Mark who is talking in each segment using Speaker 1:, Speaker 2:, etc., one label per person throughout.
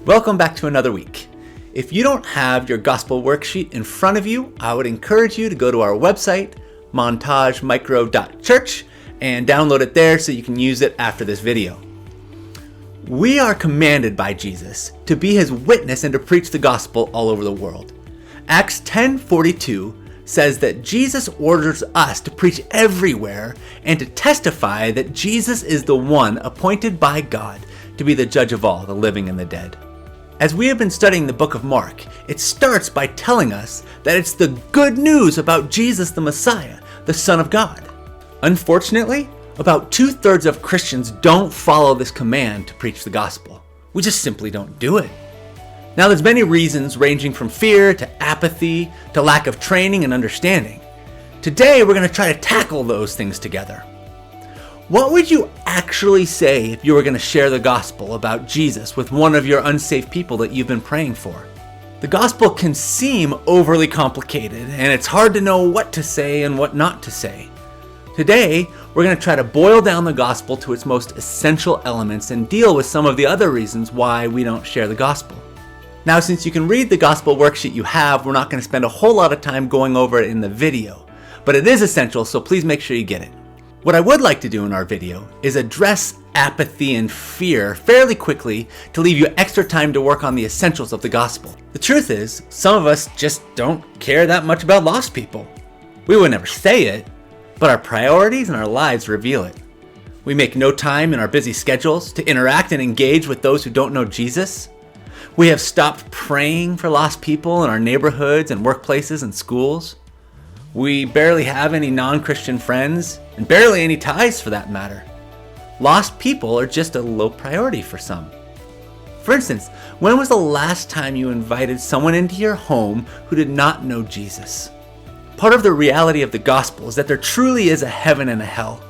Speaker 1: Welcome back to another week. If you don't have your gospel worksheet in front of you, I would encourage you to go to our website, montagemicro.church, and download it there so you can use it after this video. We are commanded by Jesus to be his witness and to preach the gospel all over the world. Acts 10:42 says that Jesus orders us to preach everywhere and to testify that Jesus is the one appointed by God to be the judge of all, the living and the dead. As we have been studying the book of Mark, it starts by telling us that it's the good news about Jesus the Messiah, the Son of God. Unfortunately, about 2/3 of Christians don't follow this command to preach the gospel. We just simply don't do it. Now, there's many reasons ranging from fear to apathy to lack of training and understanding. Today, we're going to try to tackle those things together. What would you actually say if you were going to share the gospel about Jesus with one of your unsaved people that you've been praying for? The gospel can seem overly complicated, and it's hard to know what to say and what not to say. Today, we're going to try to boil down the gospel to its most essential elements and deal with some of the other reasons why we don't share the gospel. Now, since you can read the gospel worksheet you have, we're not going to spend a whole lot of time going over it in the video, but it is essential, so please make sure you get it. What I would like to do in our video is address apathy and fear fairly quickly to leave you extra time to work on the essentials of the gospel. The truth is, some of us just don't care that much about lost people. We would never say it, but our priorities and our lives reveal it. We make no time in our busy schedules to interact and engage with those who don't know Jesus. We have stopped praying for lost people in our neighborhoods and workplaces and schools. We barely have any non-Christian friends, and barely any ties for that matter. Lost people are just a low priority for some. For instance, when was the last time you invited someone into your home who did not know Jesus? Part of the reality of the gospel is that there truly is a heaven and a hell,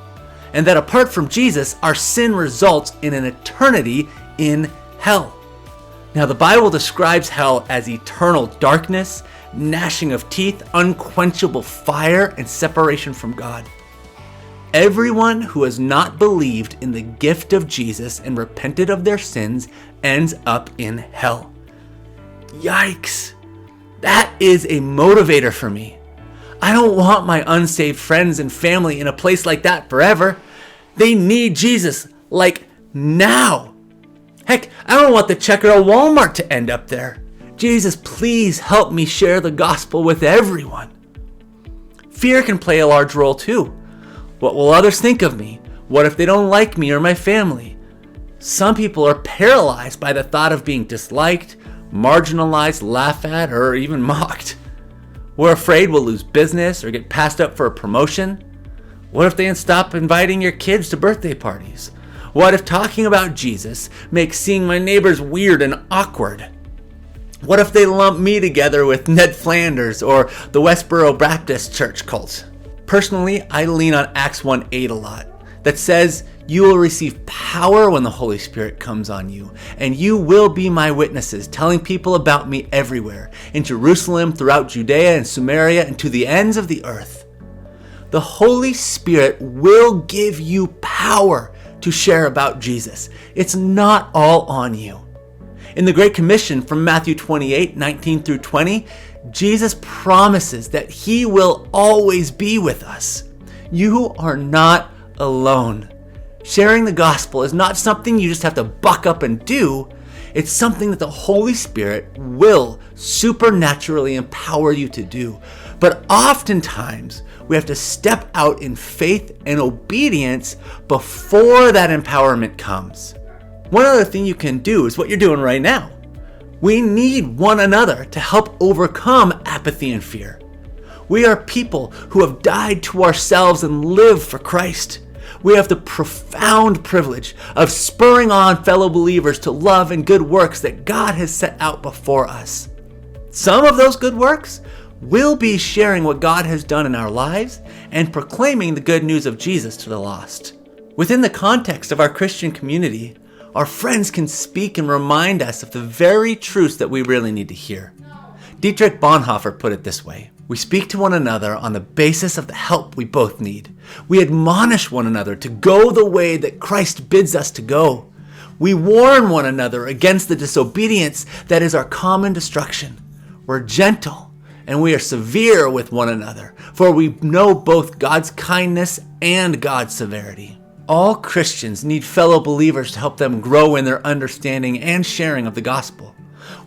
Speaker 1: and that apart from Jesus, our sin results in an eternity in hell. Now, the Bible describes hell as eternal darkness, gnashing of teeth, unquenchable fire, and separation from God. Everyone who has not believed in the gift of Jesus and repented of their sins ends up in hell. Yikes! That is a motivator for me. I don't want my unsaved friends and family in a place like that forever. They need Jesus, like now. Heck, I don't want the checker at Walmart to end up there. Jesus, please help me share the gospel with everyone. Fear can play a large role too. What will others think of me? What if they don't like me or my family? Some people are paralyzed by the thought of being disliked, marginalized, laughed at, or even mocked. We're afraid we'll lose business or get passed up for a promotion. What if they stop inviting your kids to birthday parties? What if talking about Jesus makes seeing my neighbors weird and awkward? What if they lump me together with Ned Flanders or the Westboro Baptist Church cult? Personally, I lean on Acts 1:8 a lot, that says, "You will receive power when the Holy Spirit comes on you, and you will be my witnesses, telling people about me everywhere, in Jerusalem, throughout Judea and Samaria, and to the ends of the earth." The Holy Spirit will give you power to share about Jesus. It's not all on you. In the Great Commission from Matthew 28:19-20, Jesus promises that he will always be with us. You are not alone. Sharing the gospel is not something you just have to buck up and do. It's something that the Holy Spirit will supernaturally empower you to do. But oftentimes, we have to step out in faith and obedience before that empowerment comes. One other thing you can do is what you're doing right now. We need one another to help overcome apathy and fear. We are people who have died to ourselves and live for Christ. We have the profound privilege of spurring on fellow believers to love and good works that God has set out before us. Some of those good works will be sharing what God has done in our lives and proclaiming the good news of Jesus to the lost. Within the context of our Christian community, our friends can speak and remind us of the very truths that we really need to hear. Dietrich Bonhoeffer put it this way: "We speak to one another on the basis of the help we both need. We admonish one another to go the way that Christ bids us to go. We warn one another against the disobedience that is our common destruction. We're gentle and we are severe with one another, for we know both God's kindness and God's severity. All Christians need fellow believers to help them grow in their understanding and sharing of the gospel.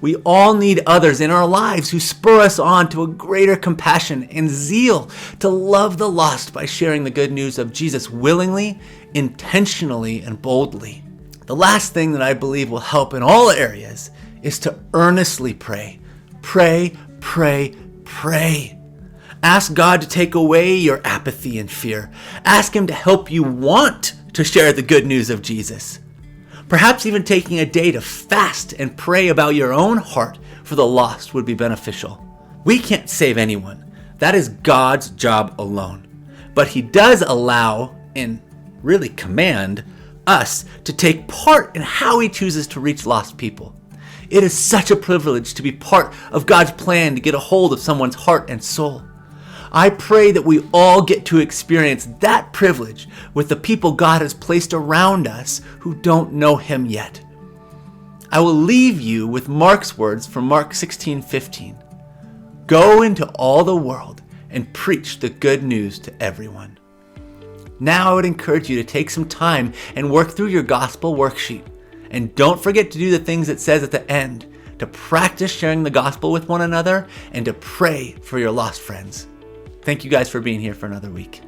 Speaker 1: We all need others in our lives who spur us on to a greater compassion and zeal to love the lost by sharing the good news of Jesus willingly, intentionally, and boldly. The last thing that I believe will help in all areas is to earnestly pray. Pray, pray, pray. Ask God to take away your apathy and fear. Ask Him to help you want to share the good news of Jesus. Perhaps even taking a day to fast and pray about your own heart for the lost would be beneficial. We can't save anyone. That is God's job alone. But He does allow, and really command, us to take part in how He chooses to reach lost people. It is such a privilege to be part of God's plan to get a hold of someone's heart and soul. I pray that we all get to experience that privilege with the people God has placed around us who don't know Him yet. I will leave you with Mark's words from Mark 16:15. Go into all the world and preach the good news to everyone. Now I would encourage you to take some time and work through your gospel worksheet. And don't forget to do the things it says at the end, to practice sharing the gospel with one another and to pray for your lost friends. Thank you guys for being here for another week.